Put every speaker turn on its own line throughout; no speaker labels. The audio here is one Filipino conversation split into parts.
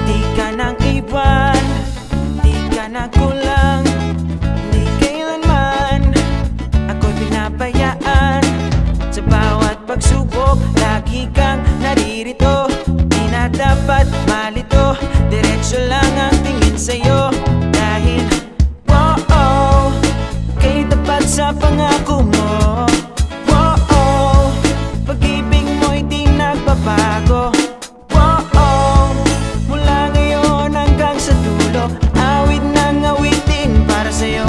Di ka nang iwan, di ka na kulang, di kailanman ako'y pinabayaan. Sa bawat pagsubok, lagi kang naririto. Di na dapat malito, diretso lang ang tingin sa'yo. Dahil, kay tapat sa pangako mo. Pag-ibig mo'y di nagbabago. Mula ngayon hanggang sa dulo, awit ng awitin para sa'yo.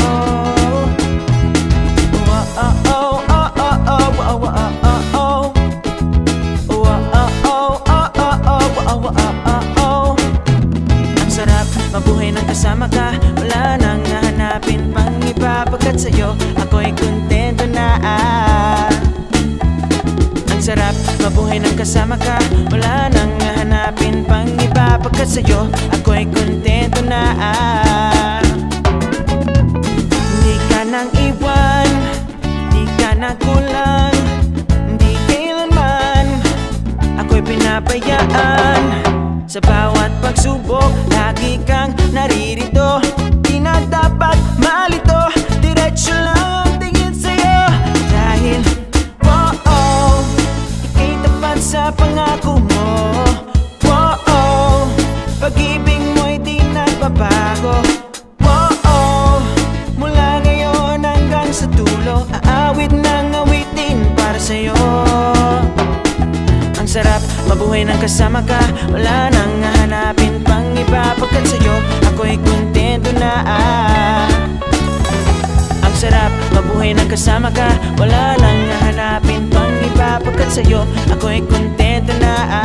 Ang sarap mabuhay nang kasama ka. Wala nang hahanapin pang iba, pagkat sa'yo ako'y kontento na. Ang sarap mabuhay nang kasama ka. Wala nang hahanapin pang iba, pagkat sa'yo ako'y kontento na. Di ka nang iwan, di ka na kulang, di kailanman ako'y pinabayaan. Sa bawat pagsubok, lagi kang naririto. Di na dapat malito, diretso lang ang tingin sa'yo. Dahil, ika'y tapat sa pangako mo. Pag-ibig mo'y di nagbabago. Mula ngayon hanggang sa dulo, aawit ng awitin para sa'yo. Ang sarap mabuhay nang kasama ka. Wala nang hahanapin pang iba, pagkat sa'yo ako'y kontento na. Ang sarap mabuhay nang kasama ka. Wala nang hahanapin pang iba, pagkat sa'yo ako'y kontento na.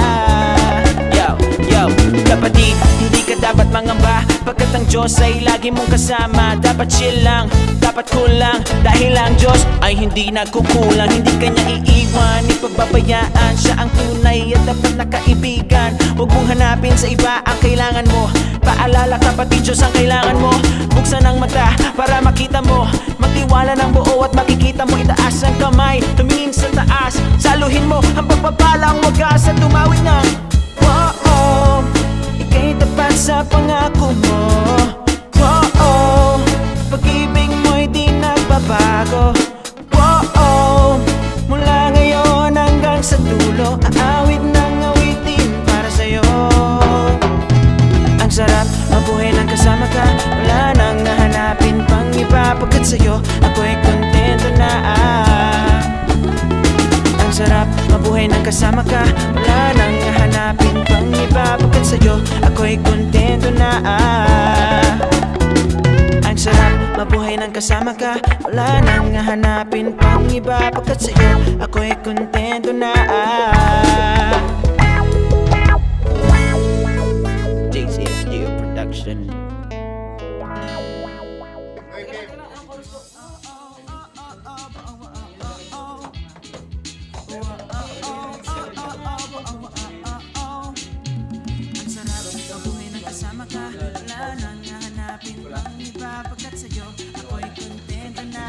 Yo, kapatid, hindi ka dapat mangamba, pagkat ang Diyos ay lagi mong kasama. Dapat chill lang, dapat cool lang, dahil ang Diyos ay hindi nagkukulang. Hindi kanya iiwan, ipagbabayaan. Siya ang tunay at dapat na kaibigan. Huwag mong hanapin sa iba ang kailangan mo. Paalala kapatid, Diyos ang kailangan mo. Buksan ang mata para makita mo. Magtiwala ng buo at makikita mo. Itaas ang kamay, tumingin sa taas. Saluhin mo ang pagpapalang wagas at tumawid ng ika'y tapat sa pangako mo. Pag-ibig mo'y di nagbabago. Mula ngayon hanggang sa dulo, aawit ng awitin para sa'yo. Ang sarap mabuhay nang kasama ka. Wala nang hahanapin pang iba, pagkat sa'yo ako'y kontento na. Ang sarap mabuhay nang kasama ka. Wala nang hahanapin pang iba, pagkat sa'yo ako'y kontento na. Ang sarap mabuhay nang kasama ka. Wala nang hahanapin pang iba, pagkat sa'yo ako'y kontento na. JC Studio Production. Wala nang hahanapin pang iba, pagkat sa'yo ako'y kontento na.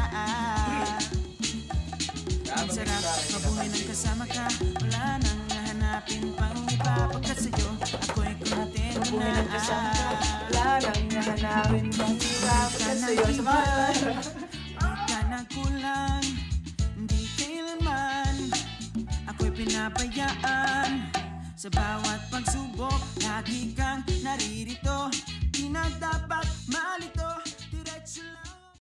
Ang sarap mabuhay nang kasama ka. Wala nang hahanapin pang iba, pagkat sa'yo ako'y kontento na. Wala nang hahanapin pang iba, pagkat sa'yo di ka na kulang, di kailanman ako'y pinabayaan. Sa bawat pagsubok, lagi kang naririto. Di na dapat malito, diretso lang.